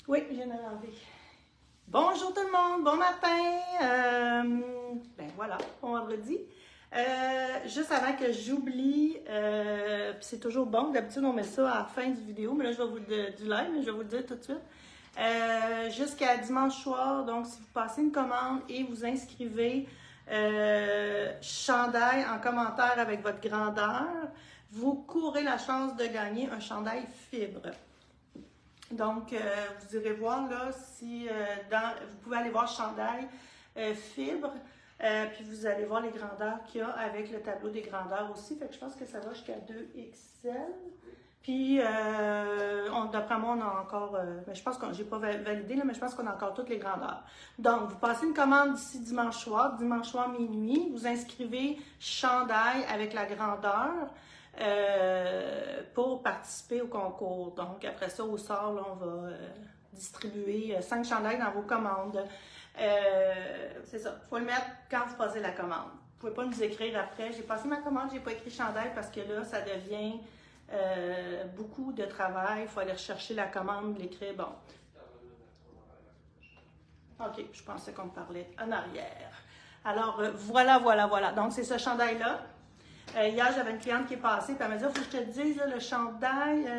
Oui, je viens de l'enlever. Bonjour tout le monde, bon matin. Ben voilà, bon vendredi. Juste avant que j'oublie, puis c'est toujours bon, d'habitude on met ça à la fin du vidéo, mais là je vais vous du live, mais je vais vous le dire tout de suite. Jusqu'à dimanche soir, donc si vous passez une commande et vous inscrivez chandail en commentaire avec votre grandeur, vous courez la chance de gagner un chandail fibre. Donc, vous irez voir là si vous pouvez aller voir chandail fibre, puis vous allez voir les grandeurs qu'il y a avec le tableau des grandeurs aussi. Fait que je pense que ça va jusqu'à 2XL. Puis, d'après moi, on a encore, je pense que j'ai pas validé, là, mais je pense qu'on a encore toutes les grandeurs. Donc, vous passez une commande d'ici dimanche soir minuit, vous inscrivez chandail avec la grandeur. Pour participer au concours. Donc, après ça, au sort, là, on va distribuer 5 chandails dans vos commandes. C'est ça. Il faut le mettre quand vous posez la commande. Vous ne pouvez pas nous écrire après. J'ai passé ma commande, j'ai pas écrit chandail parce que là, ça devient beaucoup de travail. Il faut aller rechercher la commande, l'écrire. Bon. OK, je pensais qu'on me parlait en arrière. Alors, voilà. Donc, c'est ce chandail-là. Hier, j'avais une cliente qui est passée, puis elle m'a dit, il faut que je te dise, là, le chandail,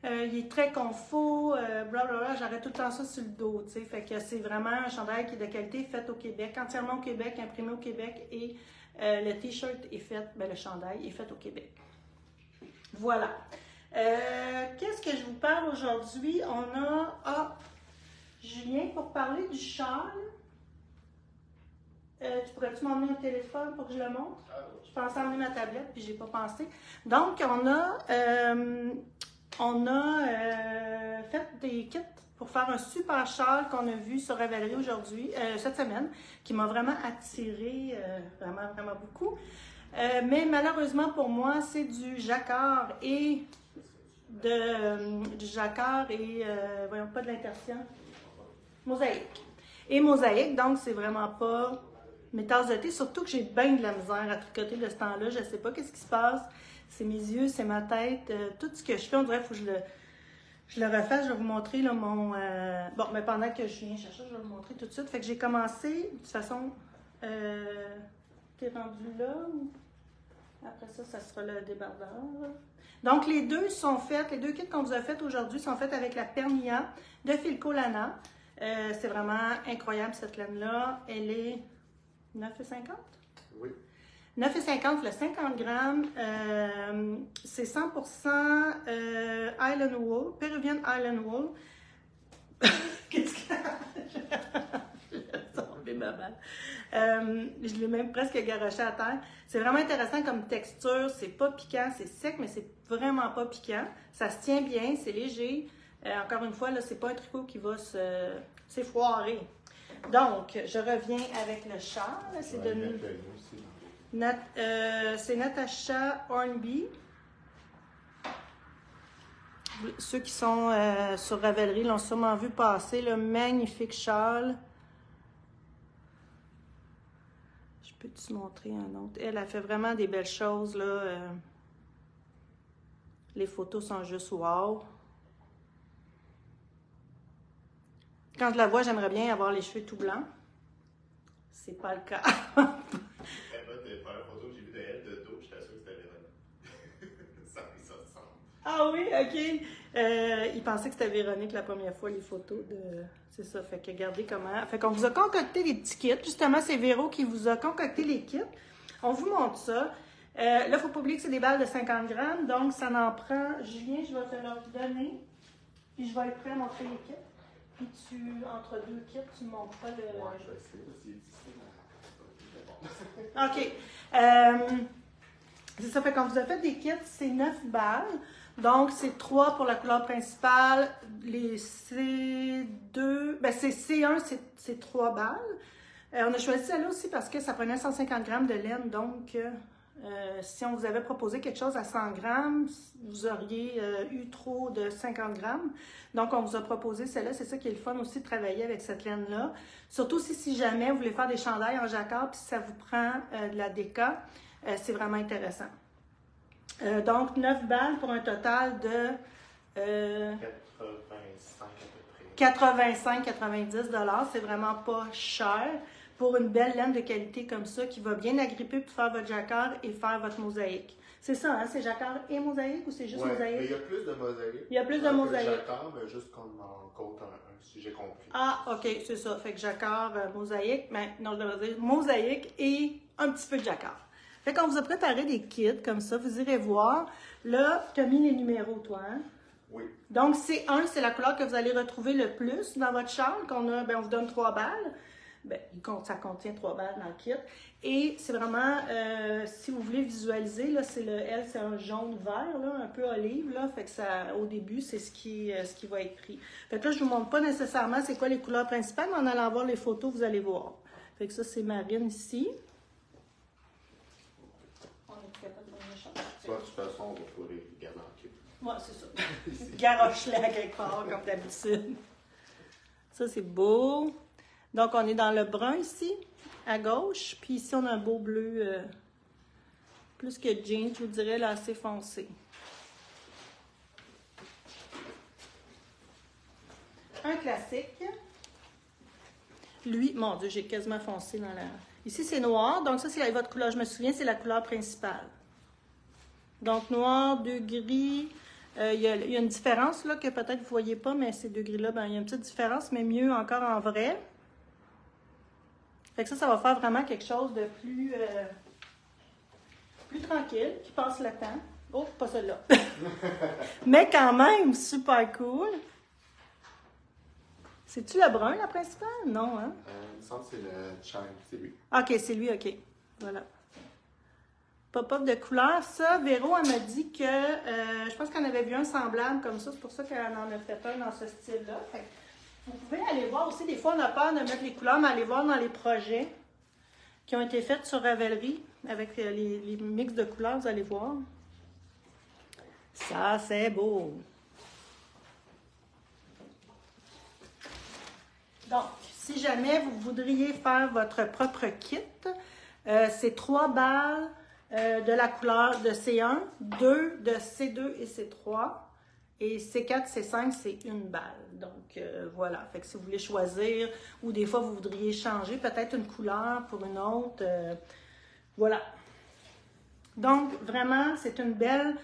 il est très confort, blablabla, j'arrête tout le temps ça sur le dos, tu sais. Fait que c'est vraiment un chandail qui est de qualité, fait au Québec, entièrement au Québec, imprimé au Québec, et le t-shirt est fait, le chandail est fait au Québec. Voilà. Qu'est-ce que je vous parle aujourd'hui? On a, Julien, pour parler du châle. Tu pourrais-tu m'emmener un téléphone pour que je le montre? Je pensais emmener ma tablette, puis j'ai pas pensé. Donc, on a fait des kits pour faire un super châle qu'on a vu sur Ravelry aujourd'hui, cette semaine, qui m'a vraiment attirée, vraiment beaucoup. Mais malheureusement pour moi, c'est du jacquard et voyons, pas de l'intertien, mosaïque. Et mosaïque, donc c'est vraiment pas mes tasses de thé, surtout que j'ai bien de la misère à tricoter de ce temps-là. Je ne sais pas qu'est-ce qui se passe. C'est mes yeux, c'est ma tête. Tout ce que je fais, on dirait qu'il faut que je le refasse. Je vais vous montrer là, mon... Bon, mais pendant que je viens chercher, je vais vous montrer tout de suite. Fait que j'ai commencé, de toute façon, t'es rendu là. Après ça, ça sera le débardeur. Donc, les deux kits qu'on vous a fait aujourd'hui sont faits avec la Pernia de Filco Lana. C'est vraiment incroyable cette laine-là. Elle est 9,50? Oui. 9,50 le 50 grammes. C'est 100% Island Wool, Peruvian Island Wool. Qu'est-ce que... J'ai tombé ma balle. Je l'ai même presque garoché à terre. C'est vraiment intéressant comme texture. C'est pas piquant, c'est sec, mais c'est vraiment pas piquant. Ça se tient bien, c'est léger. Encore une fois, là, c'est pas un tricot qui va s'effoirer. Donc, je reviens avec le châle. C'est Natasha Hornby. Ceux qui sont sur Ravelry l'ont sûrement vu passer. Le magnifique châle. Je peux te montrer un autre. Elle a fait vraiment des belles choses, là. Les photos sont juste wow. Quand je la vois, j'aimerais bien avoir les cheveux tout blancs. C'est pas le cas. La première photo que j'ai vue de elle de dos, j'étais sûre que c'était Véronique. Ça ressemble. Ah oui, ok. Il pensait que c'était Véronique la première fois, les photos de... C'est ça, fait que regardez comment... Fait qu'on vous a concocté des petits kits. Justement, c'est Véro qui vous a concocté les kits. On vous montre ça. Là, il ne faut pas oublier que c'est des balles de 50 grammes. Donc, ça en prend... Julien, je vais te leur donner. Puis, je vais être prêt à montrer les kits. Puis, entre deux kits, tu me montres pas le... Ouais, je vais essayer. OK. C'est ça, fait qu'on vous a fait des kits, c'est 9 balles. Donc, c'est 3 pour la couleur principale. Les C2, c'est C1, c'est 3 balles. On a choisi celle-là aussi parce que ça prenait 150 grammes de laine. Donc, si on vous avait proposé quelque chose à 100 grammes, vous auriez eu trop de 50 grammes. Donc, on vous a proposé celle-là. C'est ça qui est le fun aussi de travailler avec cette laine-là. Surtout si jamais vous voulez faire des chandails en jacquard puis si ça vous prend de la déca, c'est vraiment intéressant. Donc, 9 balles pour un total de 85 à peu près. 85-90 $. C'est vraiment pas cher pour une belle laine de qualité comme ça qui va bien agripper pour faire votre jacquard et faire votre mosaïque. C'est ça, hein? C'est jacquard et mosaïque ou c'est juste mosaïque? Mais il y a plus de mosaïque. Il y a plus de mosaïque. Jacquard, mais juste qu'on en compte un, si j'ai compris. Ah, ok, c'est ça. Fait que jacquard, mosaïque, mais non, je devrais dire mosaïque et un petit peu de jacquard. Fait qu'on vous a préparé des kits comme ça, vous irez voir. Là, tu as mis les numéros, toi, hein? Oui. Donc, C1, c'est la couleur que vous allez retrouver le plus dans votre châle, qu'on a, ben, on vous donne 3 balles. Ben, ça contient 3 balles dans le kit. Et c'est vraiment, si vous voulez visualiser, là, c'est le L, c'est un jaune-vert, là, un peu olive, là. Fait que ça, au début, c'est ce qui va être pris. Fait que là, je ne vous montre pas nécessairement c'est quoi les couleurs principales, mais en allant voir les photos, vous allez voir. Fait que ça, c'est marine ici. On est capable de faire une chose. De toute façon, on va pas les garder en kit. Ouais, c'est ça. Garoche-les à quelque part, comme d'habitude. Ça, c'est beau. Donc, on est dans le brun ici, à gauche. Puis ici, on a un beau bleu, plus que jean, je vous dirais, là, assez foncé. Un classique. Lui, mon Dieu, j'ai quasiment foncé dans la... Ici, c'est noir. Donc, ça, c'est votre couleur. Je me souviens, c'est la couleur principale. Donc, noir, 2 gris. Il y a une différence, là, que peut-être vous ne voyez pas, mais ces 2 gris-là, ben, il y a une petite différence, mais mieux encore en vrai. Fait que ça va faire vraiment quelque chose de plus tranquille, qui passe le temps. Oh, pas celle-là. Mais quand même, super cool. C'est-tu le brun, la principale? Non, hein? Il me semble que c'est le Chime, c'est lui. OK, c'est lui, OK. Voilà. Pop-up de couleur. Ça, Véro, elle m'a dit que, je pense qu'on avait vu un semblable comme ça. C'est pour ça qu'elle en a fait un dans ce style-là. Fait que vous pouvez aller voir aussi. Des fois, on a peur de mettre les couleurs, mais aller voir dans les projets qui ont été faits sur Ravelry avec les mix de couleurs, vous allez voir. Ça, c'est beau. Donc, si jamais vous voudriez faire votre propre kit, c'est 3 balles de la couleur de C1, 2 de C2 et C3. Et C4, C5, c'est 1 balle. Donc, voilà. Fait que si vous voulez choisir, ou des fois, vous voudriez changer peut-être une couleur pour une autre, voilà. Donc, vraiment, c'est une belle...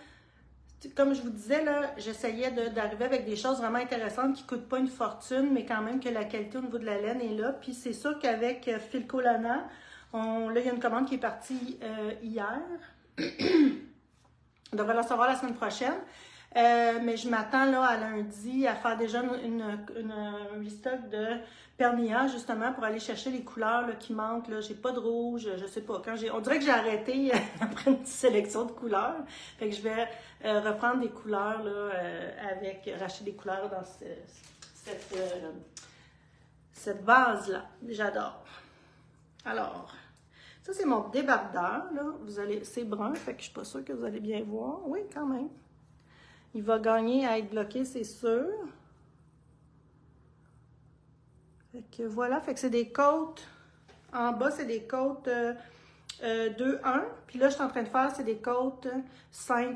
Comme je vous disais, là, j'essayais d'arriver avec des choses vraiment intéressantes qui ne coûtent pas une fortune, mais quand même que la qualité au niveau de la laine est là. Puis c'est sûr qu'avec Filco Lana, là, il y a une commande qui est partie hier. On devrait la recevoir la semaine prochaine. Mais je m'attends là à lundi à faire déjà un restock de perniage justement pour aller chercher les couleurs là, qui manquent. J'ai pas de rouge, je sais pas. On dirait que j'ai arrêté après une petite sélection de couleurs. Fait que je vais reprendre des couleurs là, racheter des couleurs dans cette vase-là. J'adore. Alors, ça c'est mon débardeur. C'est brun, fait que je suis pas sûre que vous allez bien voir. Oui, quand même. Il va gagner à être bloqué, c'est sûr. Fait que voilà, fait que c'est des côtes. En bas, c'est des côtes 2-1. Puis là, je suis en train de faire, c'est des côtes 5-1.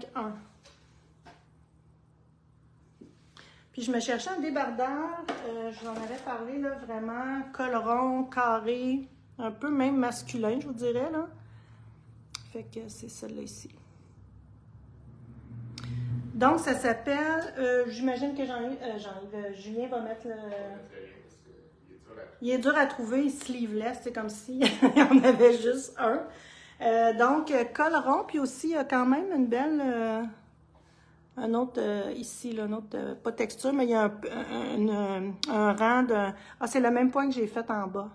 Puis je me cherchais un débardeur. Je vous en avais parlé, là, vraiment col rond, carré, un peu même masculin, je vous dirais, là. Fait que c'est celle-là ici. Donc, ça s'appelle, j'imagine que Julien va mettre le... Il est dur à trouver, sleeveless, c'est comme s'il y en avait juste un. Donc, col rond, puis aussi, il y a quand même une belle, un autre ici, là, un autre, pas texture, mais il y a un rang de... Ah, c'est le même point que j'ai fait en bas.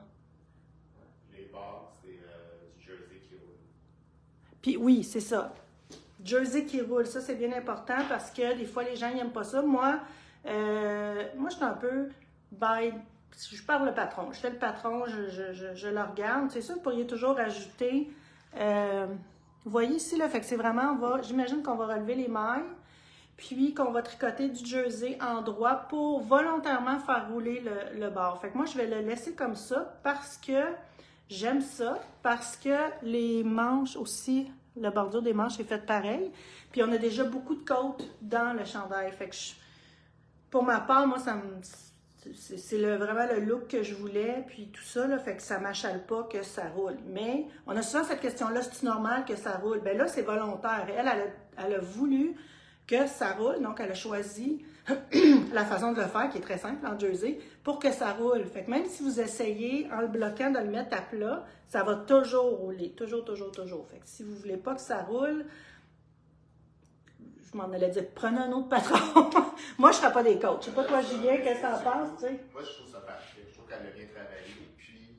Les barres, c'est du jersey qui roule. Puis oui, c'est ça. Jersey qui roule, ça c'est bien important parce que des fois les gens n'aiment pas ça. Moi, je suis un peu je parle le patron. Je fais le patron, je le regarde. C'est sûr que vous pourriez toujours ajouter. Vous voyez ici, là, fait que c'est vraiment, j'imagine qu'on va relever les mailles, puis qu'on va tricoter du jersey en droit pour volontairement faire rouler le bord. Fait que moi, je vais le laisser comme ça parce que j'aime ça, parce que les manches aussi. La bordure des manches est faite pareil. Puis on a déjà beaucoup de côtes dans le chandail. Fait que pour ma part, moi, c'est vraiment le look que je voulais, puis tout ça, là, fait que ça m'achale pas que ça roule. Mais on a souvent cette question-là, c'est normal que ça roule? Ben là, c'est volontaire. Elle a voulu que ça roule, donc elle a choisi la façon de le faire, qui est très simple en jersey, pour que ça roule. Fait que même si vous essayez, en le bloquant, de le mettre à plat, ça va toujours rouler. Toujours, toujours, toujours. Fait que si vous voulez pas que ça roule, je m'en allais dire, prenez un autre patron. Moi, je ne serais pas des coachs. Je sais pas toi, Julien, qu'est-ce que t'en penses, tu sais? Moi, je trouve ça parfait. Je trouve qu'elle a bien travaillé. Puis,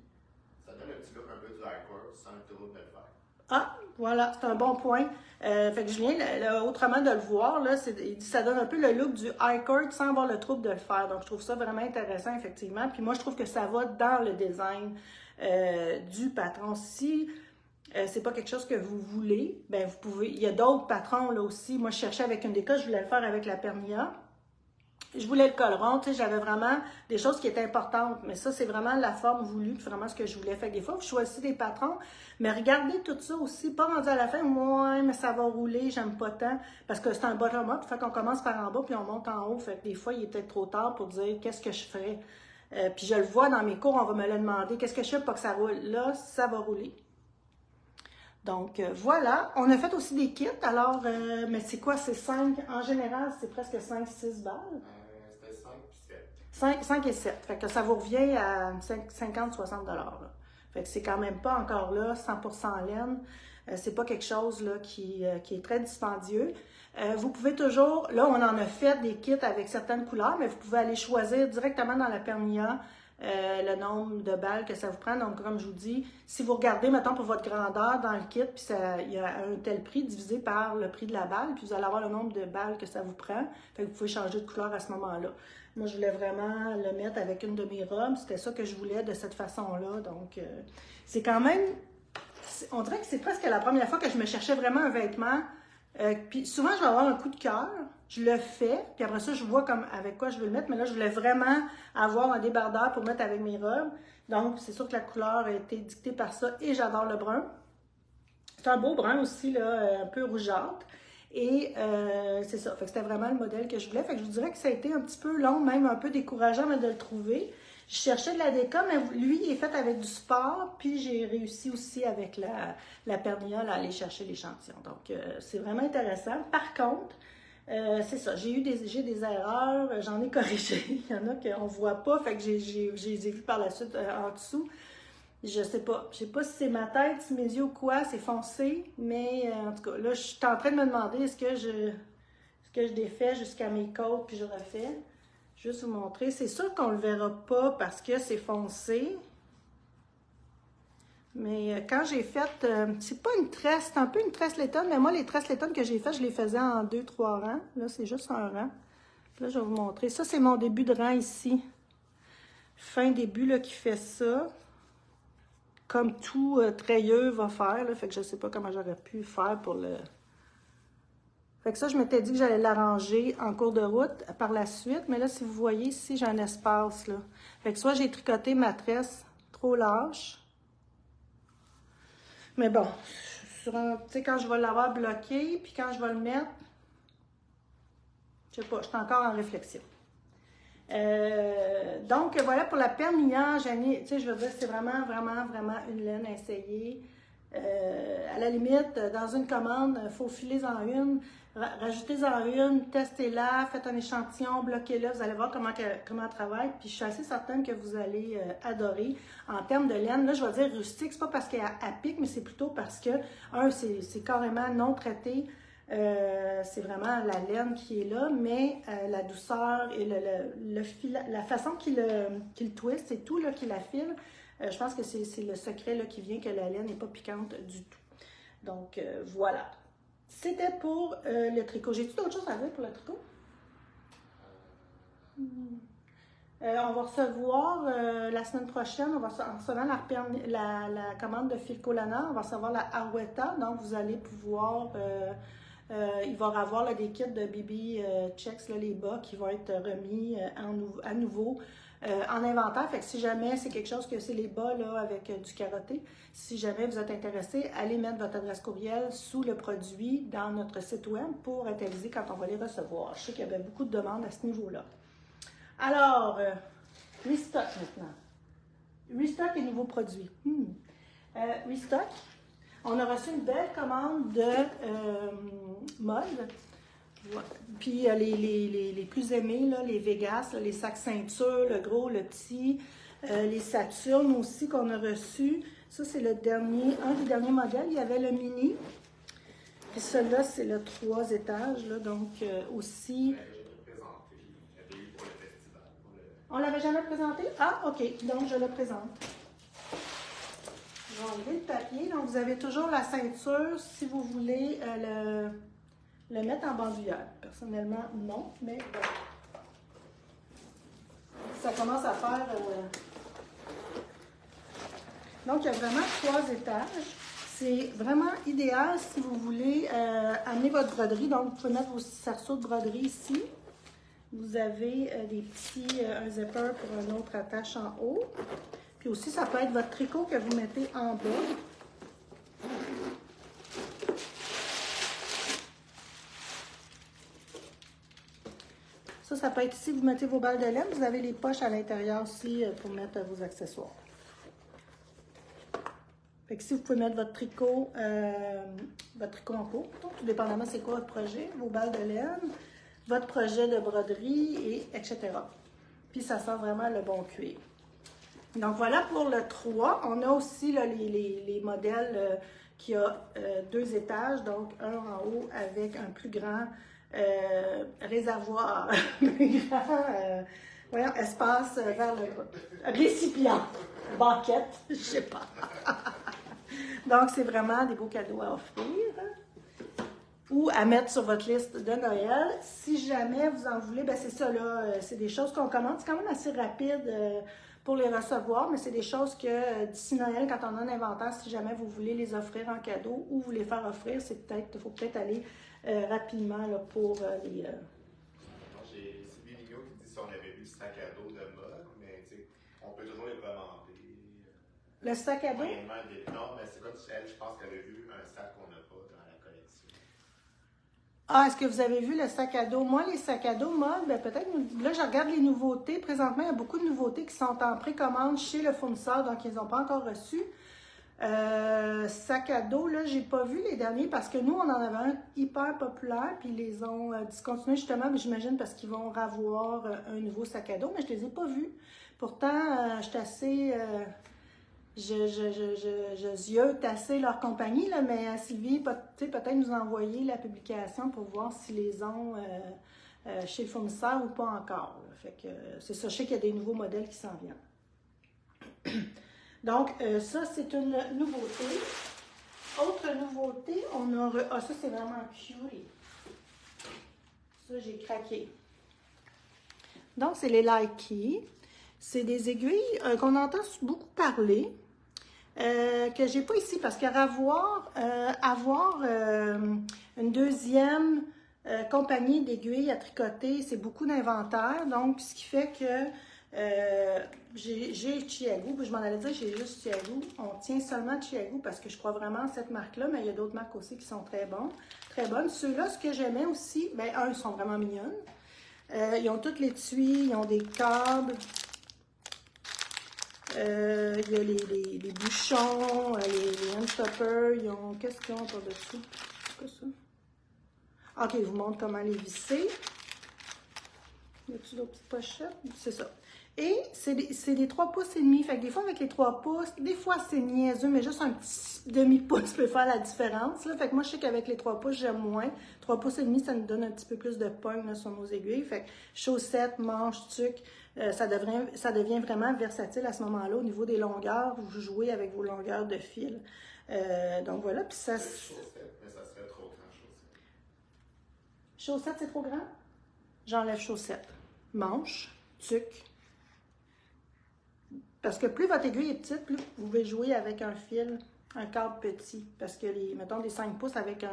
ça donne un petit look un peu du hardcore sans être trop de le faire. Ah, voilà, c'est un bon point. Fait que Julien, autrement de le voir, là, il dit ça donne un peu le look du hardcore sans avoir le trouble de le faire. Donc, je trouve ça vraiment intéressant, effectivement. Puis moi, je trouve que ça va dans le design du patron. Si c'est pas quelque chose que vous voulez, ben vous pouvez. Il y a d'autres patrons là aussi. Moi, je cherchais avec une déco, je voulais le faire avec la Pernia. Je voulais le col rond, tu sais, j'avais vraiment des choses qui étaient importantes, mais ça, c'est vraiment la forme voulue, puis vraiment ce que je voulais. Fait que des fois, vous choisissez des patrons, mais regardez tout ça aussi, pas rendu à la fin, ouais, mais ça va rouler, j'aime pas tant, parce que c'est un bottom-up, fait qu'on commence par en bas, puis on monte en haut, fait que des fois, il est peut-être trop tard pour dire qu'est-ce que je ferais. Puis je le vois dans mes cours, on va me le demander, qu'est-ce que je fais pour que ça roule? Là, ça va rouler. Donc, voilà. On a fait aussi des kits. Alors, mais c'est quoi? C'est 5, en général, c'est presque 5-6 balles. C'était 5 puis 7. 5 et 7. Fait que ça vous revient à 50-60 $. Fait que c'est quand même pas encore là, 100% en laine. C'est pas quelque chose là, qui est très dispendieux. Vous pouvez toujours, là, on en a fait des kits avec certaines couleurs, mais vous pouvez aller choisir directement dans la Pernia le nombre de balles que ça vous prend. Donc, comme je vous dis, si vous regardez, mettons, pour votre grandeur dans le kit, puis il y a un tel prix divisé par le prix de la balle, puis vous allez avoir le nombre de balles que ça vous prend. Fait que vous pouvez changer de couleur à ce moment-là. Moi, je voulais vraiment le mettre avec une de mes robes. C'était ça que je voulais de cette façon-là. Donc, c'est quand même... On dirait que c'est presque la première fois que je me cherchais vraiment un vêtement. Puis souvent, je vais avoir un coup de cœur. Je le fais, puis après ça, je vois comme avec quoi je veux le mettre. Mais là, je voulais vraiment avoir un débardeur pour mettre avec mes robes. Donc, c'est sûr que la couleur a été dictée par ça et j'adore le brun. C'est un beau brun aussi, là, un peu rougeâtre. Et c'est ça. Fait que c'était vraiment le modèle que je voulais. Fait que je vous dirais que ça a été un petit peu long, même un peu décourageant mais de le trouver. Je cherchais de la déco, mais lui, il est fait avec du sport, puis j'ai réussi aussi avec la Pernia à aller chercher l'échantillon. Donc, c'est vraiment intéressant. Par contre, c'est ça, j'ai des erreurs, j'en ai corrigé. Il y en a qu'on ne voit pas, fait que j'ai les ai vues par la suite en dessous. Je sais pas. Je sais pas si c'est ma tête, si mes yeux ou quoi, c'est foncé, mais en tout cas, là, je suis en train de me demander est-ce que je défais jusqu'à mes côtes puis je refais. Juste vous montrer. C'est sûr qu'on le verra pas parce que c'est foncé. Mais quand j'ai fait, c'est pas une tresse, c'est un peu une tresse Letton, mais moi, les tresses Letton que j'ai faites, je les faisais en 2-3 rangs. Là, c'est juste un rang. Là, je vais vous montrer. Ça, c'est mon début de rang ici. Fin début, là, qui fait ça. Comme tout treilleux va faire, là. Fait que je sais pas comment j'aurais pu faire pour le... Fait que ça, je m'étais dit que j'allais l'arranger en cours de route par la suite. Mais là, si vous voyez ici, j'ai un espace, là. Fait que soit j'ai tricoté ma tresse trop lâche. Mais bon, tu sais, quand je vais l'avoir bloqué, puis quand je vais le mettre, je sais pas, je suis encore en réflexion. Donc, voilà pour la Pernia, Janie, tu sais, je veux dire, c'est vraiment, vraiment, vraiment une laine à essayer. À la limite, dans une commande, faufilez-en une, rajoutez-en une, testez-la, faites un échantillon, bloquez-la, vous allez voir comment elle travaille. Puis je suis assez certaine que vous allez adorer. En termes de laine, là, je vais dire rustique, c'est pas parce qu'elle pique, mais c'est plutôt parce que, c'est carrément non traité. C'est vraiment la laine qui est là, mais la douceur et le fil, la façon qu'il twist et tout, là, qu'il affile, je pense que c'est le secret là, qui vient que la laine n'est pas piquante du tout. Donc, voilà. C'était pour le tricot. J'ai-tu d'autres choses à dire pour le tricot? On va recevoir la semaine prochaine, en recevant la commande de Filco Lana, on va recevoir la Arwetta, donc vous allez pouvoir... il va y avoir là, des kits de BB Checks, là, les bas, qui vont être remis à nouveau en inventaire. Fait que si jamais c'est quelque chose que c'est les bas là, avec du carotté, si jamais vous êtes intéressé, allez mettre votre adresse courriel sous le produit dans notre site web pour être avisé quand on va les recevoir. Je sais qu'il y avait beaucoup de demandes à ce niveau-là. Alors, Restock maintenant. Restock et nouveaux produits. Restock. On a reçu une belle commande de mode. Puis les plus aimés, là, les Vegas, là, les sacs ceinture, le gros, le petit, les Saturn aussi qu'on a reçus. Ça, c'est un des derniers modèles. Il y avait le mini. Puis celui-là, c'est le 3 étages, là, donc aussi... On l'avait jamais présenté? Ah, OK. Donc, je le présente. Je vais enlever le papier. Donc, vous avez toujours la ceinture si vous voulez le mettre en bandoulière. Personnellement, non, mais bon. Ça commence à faire... Donc, il y a vraiment 3 étages. C'est vraiment idéal si vous voulez amener votre broderie. Donc, vous pouvez mettre vos cerceaux de broderie ici. Vous avez un zipper pour une autre attache en haut. Puis aussi, ça peut être votre tricot que vous mettez en bas. Ça peut être ici, vous mettez vos balles de laine. Vous avez les poches à l'intérieur aussi pour mettre vos accessoires. Fait que si vous pouvez mettre votre tricot en peau, tout dépendamment c'est quoi votre projet, vos balles de laine, votre projet de broderie, etc. Puis ça sent vraiment le bon cuir. Donc voilà pour le 3. On a aussi là, les modèles qui ont 2 étages, donc un en haut avec un plus grand réservoir, espace vers le bas. Récipient, banquette, je sais pas. Donc c'est vraiment des beaux cadeaux à offrir ou à mettre sur votre liste de Noël. Si jamais vous en voulez, ben c'est ça là, c'est des choses qu'on commande. C'est quand même assez rapide pour les recevoir, mais c'est des choses que d'ici Noël, quand on a un inventaire, si jamais vous voulez les offrir en cadeau ou vous les faire offrir, il faut peut-être aller rapidement là, pour les... J'ai Sylvie Lignot qui dit si on avait vu le sac à dos de mode, mais on peut toujours les commander. Le sac à dos? Non, mais c'est comme elle, je pense qu'elle a vu un sac qu'on n'a pas dans la collection. Ah, est-ce que vous avez vu le sac à dos? Moi, les sacs à dos mode, ben peut-être, là, je regarde les nouveautés. Présentement, il y a beaucoup de nouveautés qui sont en précommande chez le fournisseur, donc ils n'ont pas encore reçu. Sac à dos, là, j'ai pas vu les derniers parce que nous, on en avait un hyper populaire, puis ils les ont discontinués justement, mais j'imagine parce qu'ils vont avoir un nouveau sac à dos, mais je les ai pas vus. Pourtant, je suis assez... Je ziote assez leur compagnie, là, mais Sylvie, peut-être nous envoyer la publication pour voir s'ils les ont chez le fournisseur ou pas encore. Là. Fait que c'est ça, je sais qu'il y a des nouveaux modèles qui s'en viennent. Donc, ça, c'est une nouveauté. Autre nouveauté, on a... Ah, ça, c'est vraiment cute. Ça, j'ai craqué. Donc, c'est les Likey. C'est des aiguilles qu'on entend beaucoup parler. Que j'ai pas ici parce qu'avoir une deuxième compagnie d'aiguilles à tricoter, c'est beaucoup d'inventaire. Donc, ce qui fait que j'ai Chiago, je m'en allais dire j'ai juste Chiago. On tient seulement Chiago parce que je crois vraiment à cette marque-là, mais il y a d'autres marques aussi qui sont très bonnes. Ceux-là, ce que j'aimais aussi, ben ils sont vraiment mignonnes. Ils ont tous les tuyaux, ils ont des câbles. Il y a les bouchons, les handstoppers, ils ont... Qu'est-ce qu'ils ont autour de dessous? C'est quoi ça? Ok, je vous montre comment les visser. Y a-t-il d'autres petites pochettes? C'est ça. Et c'est des 3 pouces et demi. Fait que des fois, avec les 3 pouces, des fois, c'est niaiseux, mais juste un petit demi-pouce peut faire la différence. Là. Fait que moi, je sais qu'avec les 3 pouces, j'aime moins. 3 pouces et demi, ça nous donne un petit peu plus de pogne là, sur nos aiguilles. Fait que chaussettes, manches, tuques, ça devient vraiment versatile à ce moment-là au niveau des longueurs. Vous jouez avec vos longueurs de fil. Donc voilà. Puis ça. Chaussettes, mais ça serait trop grand, chaussettes. Chaussettes, c'est trop grand? J'enlève chaussettes. Manches, tuques. Parce que plus votre aiguille est petite, plus vous pouvez jouer avec un fil, un câble petit. Parce que, mettons, des 5 pouces avec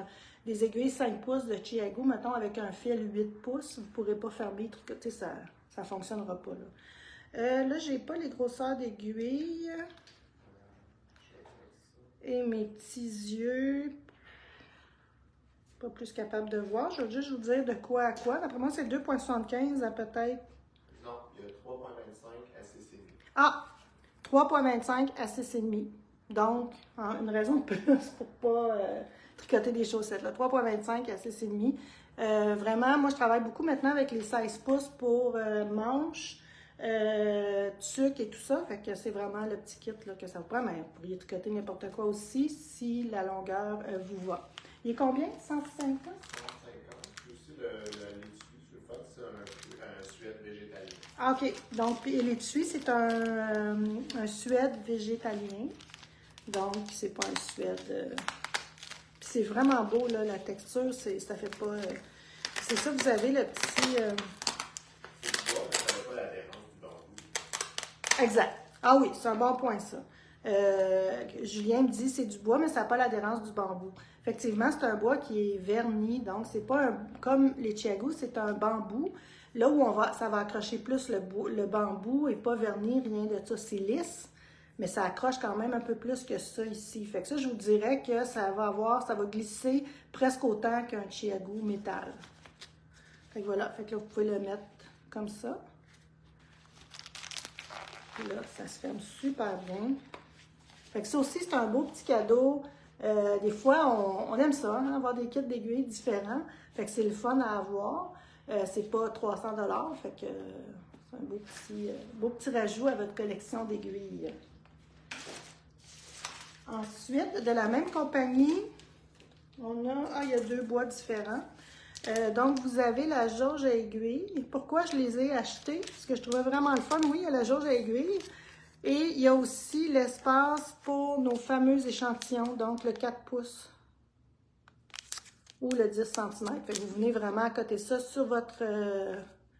des aiguilles 5 pouces de Chiago, mettons, avec un fil 8 pouces, vous ne pourrez pas fermer, tricoter, ça ne fonctionnera pas. Là, j'ai pas les grosseurs d'aiguilles. Et mes petits yeux, pas plus capable de voir. Je vais juste vous dire de quoi à quoi. D'après moi, c'est 2,75 à peut-être. Non, il y a 3,25 à CC Ah! 3,25 à 6,5. Donc, une raison de plus pour pas tricoter des chaussettes. 3,25 à 6,5. Vraiment, moi, je travaille beaucoup maintenant avec les 16 pouces pour manches, tuques et tout ça. Fait que c'est vraiment le petit kit là, que ça vous prend. Mais vous pourriez tricoter n'importe quoi aussi si la longueur vous va. Il est combien? 150? 150. Aussi, l'étui sur le fond, c'est un suède végétalien. Ah, OK. Donc, et l'étui, c'est un suède végétalien. Donc, c'est pas un suède. Puis c'est vraiment beau, là, la texture. Ça fait pas. C'est ça, vous avez le petit. C'est du bois, mais ça n'a pas l'adhérence du bambou. Exact. Ah oui, c'est un bon point, ça. Julien me dit c'est du bois, mais ça n'a pas l'adhérence du bambou. Effectivement, c'est un bois qui est verni, donc c'est pas comme les chiagous, c'est un bambou. Là où ça va accrocher plus le bambou et pas verni, rien de ça, c'est lisse, mais ça accroche quand même un peu plus que ça ici. Fait que ça, je vous dirais que ça va glisser presque autant qu'un chiagou métal. Fait que voilà, fait que là, vous pouvez le mettre comme ça. Puis là, ça se ferme super bien. Fait que ça aussi, c'est un beau petit cadeau. Des fois, on aime ça, hein, avoir des kits d'aiguilles différents. Fait que c'est le fun à avoir. C'est pas 300 $. Fait que c'est un beau petit rajout à votre collection d'aiguilles. Ensuite, de la même compagnie, il y a 2 bois différents. Donc, vous avez la jauge à aiguille. Pourquoi je les ai achetés? Parce que je trouvais vraiment le fun. Oui, il y a la jauge à aiguille. Et il y a aussi l'espace pour nos fameux échantillons, donc le 4 pouces ou le 10 cm. Fait que vous venez vraiment accoter ça sur votre...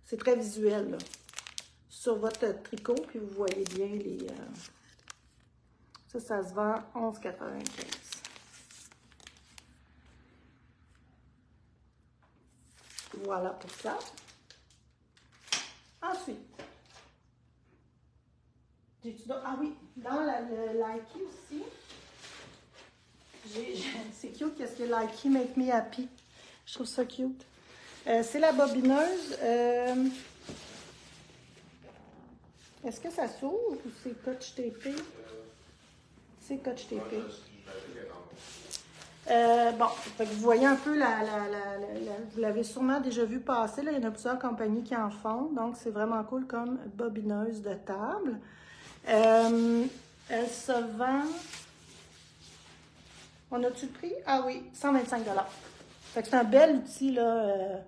c'est très visuel, là, sur votre tricot, puis vous voyez bien les... ça se vend 11,95 $. Voilà pour ça. Ensuite, ah oui, dans le Likey aussi, c'est cute, qu'est-ce que Likey Make Me Happy. Je trouve ça cute. C'est la bobineuse. Est-ce que ça s'ouvre ou c'est Scotch tapé? C'est Scotch tapé. Bon, fait que vous voyez un peu, vous l'avez sûrement déjà vu passer, là, il y en a plusieurs compagnies qui en font, donc c'est vraiment cool comme bobineuse de table. Elle se vend, on a-tu le prix? Ah oui, 125 $. Fait que c'est un bel outil, là,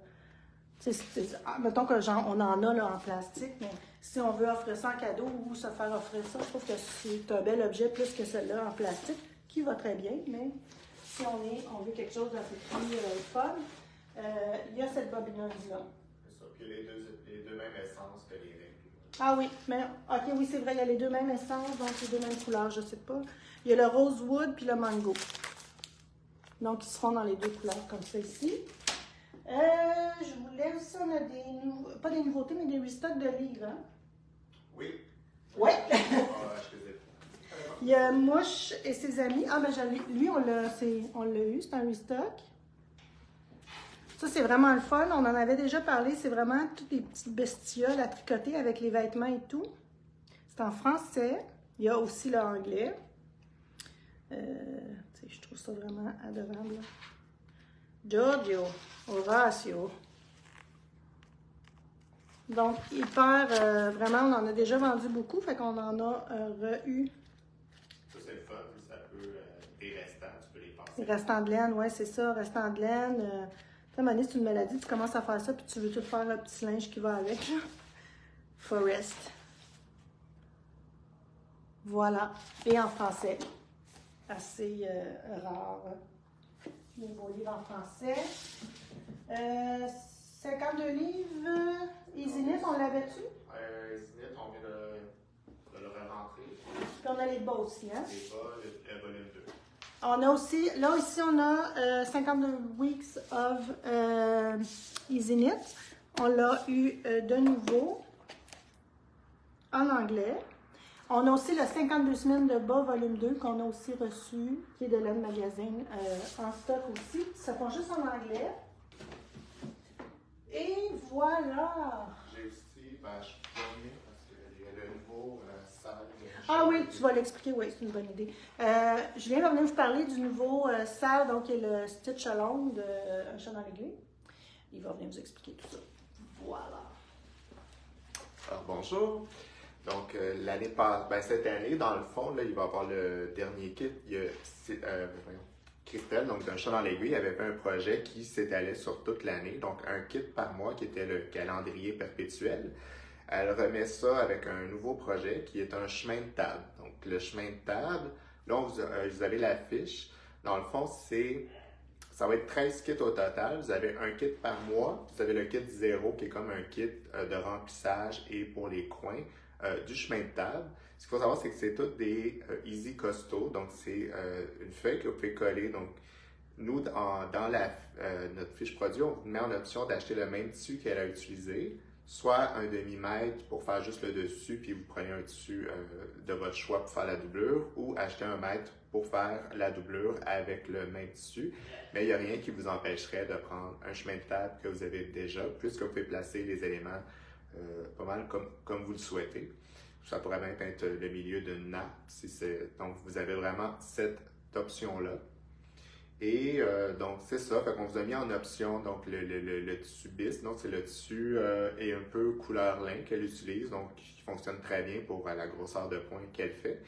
mettons que on en a là, en plastique, mais si on veut offrir ça en cadeau ou se faire offrir ça, je trouve que c'est un bel objet plus que celui-là en plastique, qui va très bien, mais... Si on veut quelque chose d'un peu plus fun, il y a cette bobineuse-là. C'est ça. Puis il y a les deux mêmes essences que les règles. Ah oui, mais ok, oui, c'est vrai, il y a les deux mêmes essences, donc les deux mêmes couleurs, je sais pas. Il y a le rosewood puis le mango. Donc, ils se font dans les deux couleurs, comme ça ici. Je vous laisse, on a pas des nouveautés, mais des restocks de livres, hein? Oui. Oui. Je faisais. Il y a Mouche et ses amis. Ah, ben lui, on l'a eu, c'est un restock. Ça, c'est vraiment le fun. On en avait déjà parlé. C'est vraiment toutes les petites bestioles à tricoter avec les vêtements et tout. C'est en français. Il y a aussi l'anglais. Je trouve ça vraiment adorable. Giorgio, Horacio. Donc, vraiment, on en a déjà vendu beaucoup. Fait qu'on en a re-eu. Ça, c'est le fun. Ça peut, des restants, tu peux les passer. Les restants de laine, oui, c'est ça. Restants de laine. Tu sais, Mané, c'est une maladie. Tu commences à faire ça, puis tu veux tout faire le petit linge qui va avec. Forest. Voilà. Et en français. Assez rare. Les beaux livres en français. 52 livres. Easy-Knit, on l'avait-tu? Easy-Knit, on vient de le re-rentrer. Puis on a les bas aussi, hein? Les bas, le volume 2. On a aussi, là ici, on a 52 weeks of Easy-Knit. On l'a eu de nouveau en anglais. On a aussi le 52 semaines de bas, volume 2, qu'on a aussi reçu, qui est de l'Aide Magazine, en stock aussi. Ça font juste en anglais. Et voilà! J'ai aussi, je suis premier parce qu'il y a le nouveau oui, tu vas l'expliquer, oui, c'est une bonne idée. Julien va venir vous parler du nouveau sale, donc qui est le Stitch Along de Un chat dans l'aiguille. Il va venir vous expliquer tout ça. Voilà. Alors, bonjour. Donc, l'année passée, cette année, dans le fond, là, il va y avoir le dernier kit. Il y a, Christelle, donc d'un chat dans l'aiguille, avait fait un projet qui s'étalait sur toute l'année, donc un kit par mois qui était le calendrier perpétuel. Elle remet ça avec un nouveau projet qui est un chemin de table. Donc, le chemin de table, là, vous avez la fiche. Dans le fond, ça va être 13 kits au total. Vous avez un kit par mois. Vous avez le kit 0 qui est comme un kit de remplissage et pour les coins du chemin de table. Ce qu'il faut savoir, c'est que c'est toutes des Easy Costo. Donc, c'est une feuille que vous pouvez coller. Donc, nous, dans notre fiche produit, on vous met en option d'acheter le même tissu qu'elle a utilisé, soit un demi-mètre pour faire juste le dessus, puis vous prenez un tissu de votre choix pour faire la doublure, ou acheter 1 mètre pour faire la doublure avec le même tissu. Mais il n'y a rien qui vous empêcherait de prendre un chemin de table que vous avez déjà, puisque vous pouvez placer les éléments pas mal comme vous le souhaitez. Ça pourrait même être le milieu d'une nappe, donc vous avez vraiment cette option-là. Et donc c'est ça, fait qu'on vous a mis en option donc le tissu bis, donc c'est le tissu et un peu couleur lin qu'elle utilise, donc qui fonctionne très bien pour la grosseur de pointe qu'elle fait.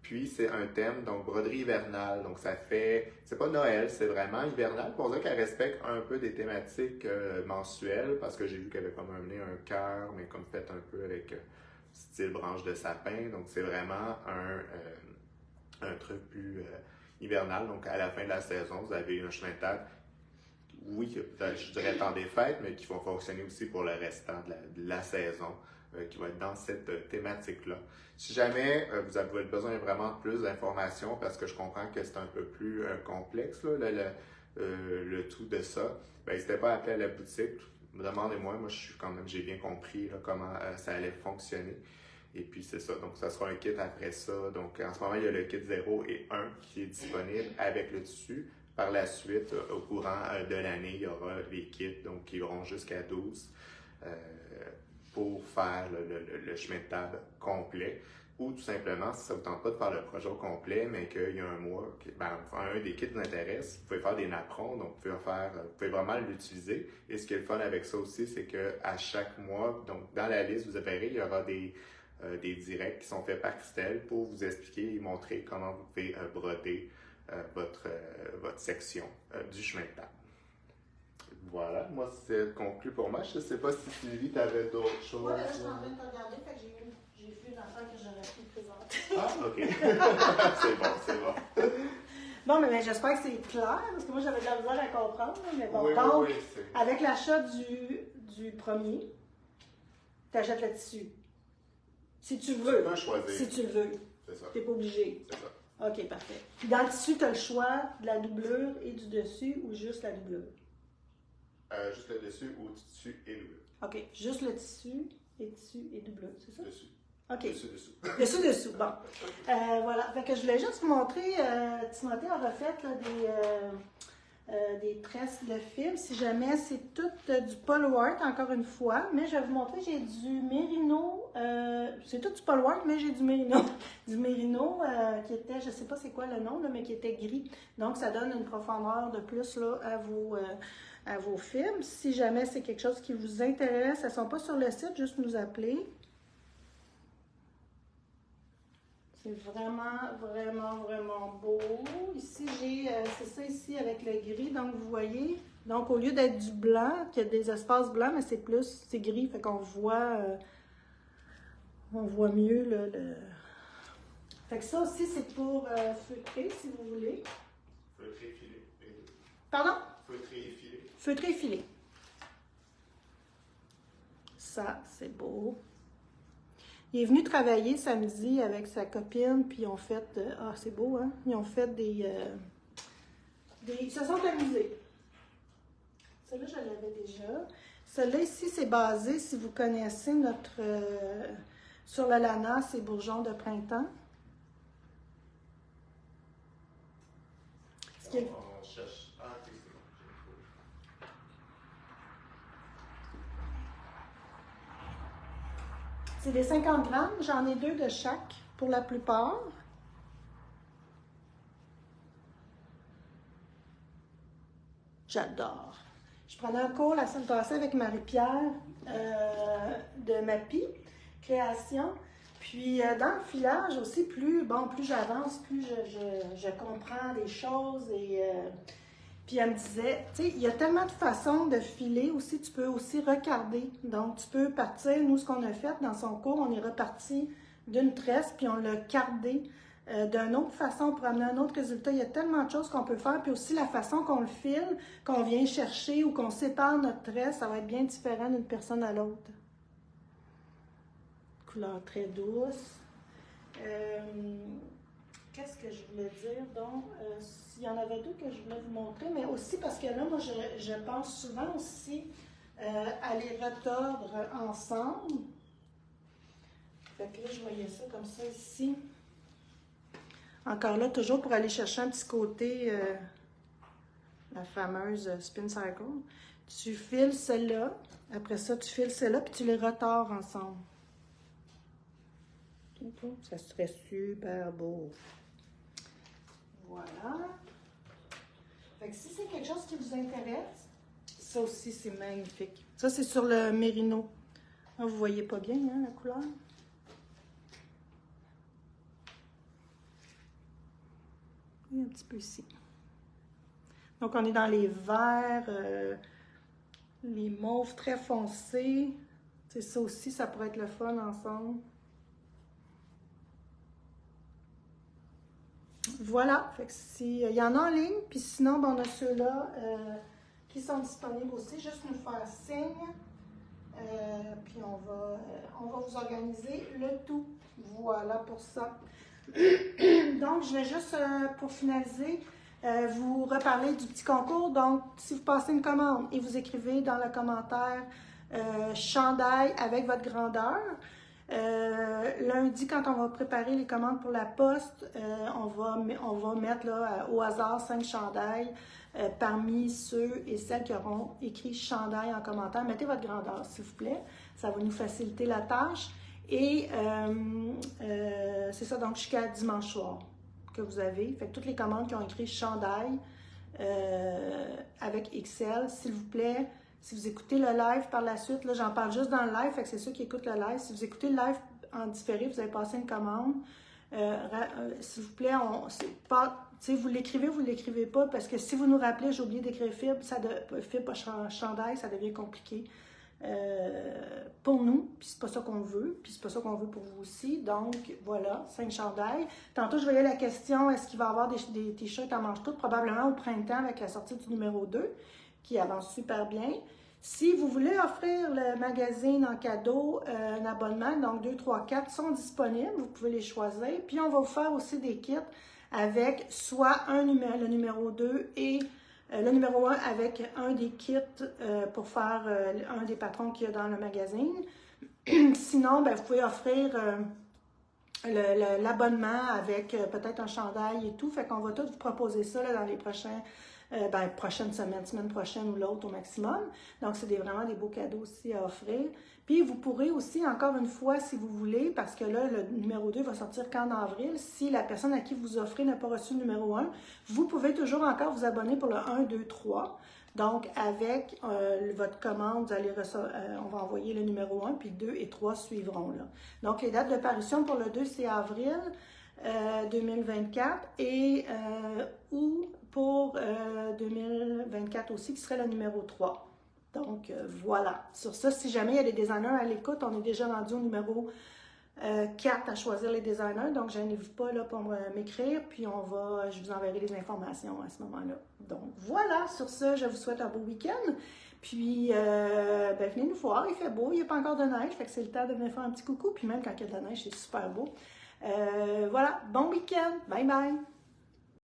Puis c'est un thème, donc broderie hivernale, donc c'est pas Noël, c'est vraiment hivernal, pour dire qu'elle respecte un peu des thématiques mensuelles, parce que j'ai vu qu'elle avait comme amené un cœur, mais comme fait un peu avec style branche de sapin, donc c'est vraiment un truc plus hivernal, donc à la fin de la saison, vous avez un chemin de table, oui, je dirais temps des fêtes, mais qui vont fonctionner aussi pour le restant de la saison, qui va être dans cette thématique-là. Si jamais vous avez besoin vraiment de plus d'informations, parce que je comprends que c'est un peu plus complexe, là, le tout de ça, n'hésitez pas à appeler à la boutique, demandez-moi, j'ai bien compris là, comment ça allait fonctionner. Et puis c'est ça, donc ça sera un kit après ça. Donc en ce moment, il y a le kit 0 et 1 qui est disponible avec le tissu. Par la suite, au courant de l'année, il y aura les kits donc, qui iront jusqu'à 12 pour faire le chemin de table complet. Ou tout simplement, si ça ne vous tente pas de faire le projet au complet, mais qu'il y a un mois, un des kits vous intéresse, vous pouvez faire des napperons, donc vous pouvez vraiment l'utiliser. Et ce qui est le fun avec ça aussi, c'est qu'à chaque mois, donc dans la liste, vous verrez, il y aura des directs qui sont faits par Christelle pour vous expliquer et montrer comment vous pouvez broder votre section du chemin de table. Voilà, moi c'est conclu pour moi. Je ne sais pas si Sylvie, tu avais d'autres choses. Moi, là, je suis en train de te regarder, fait que j'ai vu une affaire que j'aurais pu présenter. Ah, ok. c'est bon. Bon, mais j'espère que c'est clair, parce que moi j'avais de la misère à comprendre. Mais bon, oui, donc, oui, avec l'achat du premier, tu achètes le tissu. Si tu veux. Tu peux choisir. Si tu le veux. C'est ça. Tu n'es pas obligé. C'est ça. OK, parfait. Puis dans le tissu, tu as le choix de la doublure et du dessus ou juste la doublure? Juste le dessus ou tissu et doublure. OK, juste le tissu et doublure, c'est ça? Dessus. OK. Dessous. Dessous. Bon. Voilà. Fait que je voulais juste vous montrer, Timothée a refait là, des tresses de fil. Si jamais c'est tout du Polwart, encore une fois. Mais je vais vous montrer, j'ai du mérino. C'est tout du Polwart, mais j'ai du mérino. Du mérino qui était, je ne sais pas c'est quoi le nom, là, mais qui était gris. Donc, ça donne une profondeur de plus là, à vos fibres. Si jamais c'est quelque chose qui vous intéresse, elles ne sont pas sur le site, juste nous appeler. C'est vraiment beau. Ici, c'est ça ici avec le gris, donc vous voyez. Donc, au lieu d'être du blanc, qu'il y a des espaces blancs, mais c'est gris, fait qu'on voit, mieux le... Fait que ça aussi, c'est pour feutrer, si vous voulez. Feutrer et filer. Pardon? Feutrer et filer. Feutrer et filer. Ça, c'est beau. Il est venu travailler samedi avec sa copine, puis ils ont fait... c'est beau, hein? Ils ont fait ils se sont amusés. Celle-là, je l'avais déjà. Celle-là ici, c'est basé, si vous connaissez notre... sur la lana, c'est bourgeons de printemps. Ce qui est... On cherche... C'est des 50 grammes, j'en ai 2 de chaque. pour la plupart. J'adore. Je prenais un cours la semaine passée avec Marie-Pierre de Mappy Création. Puis dans le filage aussi, plus j'avance, plus je comprends les choses. Puis elle me disait, tu sais, il y a tellement de façons de filer aussi, tu peux aussi recarder. Donc tu peux partir, nous ce qu'on a fait dans son cours, on est reparti d'une tresse, puis on l'a cardé d'une autre façon pour amener un autre résultat. Il y a tellement de choses qu'on peut faire. Puis aussi la façon qu'on le file, qu'on vient chercher ou qu'on sépare notre tresse, ça va être bien différent d'une personne à l'autre. Couleur très douce. Qu'est-ce que je voulais dire? Donc, il y en avait deux que je voulais vous montrer, mais aussi parce que là, moi, je pense souvent aussi à les retordre ensemble. Fait que là, je voyais ça comme ça ici. Encore là, toujours pour aller chercher un petit côté, la fameuse spin cycle. Tu files celle-là, après ça, tu files celle-là, puis tu les retords ensemble. Ça serait super beau. Voilà. Fait que si c'est quelque chose qui vous intéresse, ça aussi, c'est magnifique. Ça, c'est sur le mérino. Ah, vous voyez pas bien, hein, la couleur? Et un petit peu ici. Donc, on est dans les verts, les mauves très foncés. C'est ça aussi, ça pourrait être le fun ensemble. Voilà, fait que il y en a en ligne, puis sinon, ben, on a ceux-là qui sont disponibles aussi. Juste nous faire signe, puis on va vous organiser le tout. Voilà pour ça. Donc, je vais juste, pour finaliser, vous reparler du petit concours. Donc, si vous passez une commande et vous écrivez dans le commentaire chandail avec votre grandeur, lundi, quand on va préparer les commandes pour la poste, on va mettre là, au hasard 5 chandails parmi ceux et celles qui auront écrit chandail en commentaire. Mettez votre grandeur, s'il vous plaît. Ça va nous faciliter la tâche. Et c'est ça, donc jusqu'à dimanche soir que vous avez. Fait que toutes les commandes qui ont écrit chandail avec XL, s'il vous plaît. Si vous écoutez le live par la suite, là j'en parle juste dans le live, fait que c'est ceux qui écoutent le live. Si vous écoutez le live en différé, vous avez passé une commande, s'il vous plaît, vous l'écrivez ou vous ne l'écrivez pas, parce que si vous nous rappelez, j'ai oublié d'écrire fibre, fibre chandail, ça devient compliqué pour nous, puis c'est pas ça qu'on veut, puis c'est pas ça qu'on veut pour vous aussi. Donc voilà, 5 chandails. Tantôt, je voyais la question, est-ce qu'il va y avoir des t-shirts à manches toutes? Probablement au printemps avec la sortie du numéro 2, qui avance super bien. Si vous voulez offrir le magazine en cadeau, un abonnement, donc 2, 3, 4 sont disponibles, vous pouvez les choisir. Puis on va vous faire aussi des kits avec soit le numéro 2 et le numéro 1 avec un des kits pour faire un des patrons qu'il y a dans le magazine. Sinon, ben, vous pouvez offrir l'abonnement avec peut-être un chandail et tout. Fait qu'on va tout vous proposer ça là, dans les prochaines semaine prochaine ou l'autre au maximum. Donc, c'est vraiment des beaux cadeaux aussi à offrir. Puis, vous pourrez aussi, encore une fois, si vous voulez, parce que là, le numéro 2 va sortir qu'en avril, si la personne à qui vous offrez n'a pas reçu le numéro 1, vous pouvez toujours encore vous abonner pour le 1, 2, 3. Donc, avec votre commande, vous allez on va envoyer le numéro 1, puis 2 et 3 suivront. Là. Donc, les dates de parution pour le 2, c'est avril 2024 et ou pour 2024 aussi, qui serait le numéro 3. Donc, voilà. Sur ça, si jamais il y a des designers à l'écoute, on est déjà rendu au numéro 4 à choisir les designers. Donc, je n'hésite pas là, pour m'écrire, puis je vous enverrai les informations à ce moment-là. Donc, voilà. Sur ça, je vous souhaite un beau week-end. Puis, venez nous voir. Il fait beau. Il n'y a pas encore de neige. Fait que c'est le temps de venir faire un petit coucou. Puis même quand il y a de la neige, c'est super beau. Voilà. Bon week-end. Bye bye.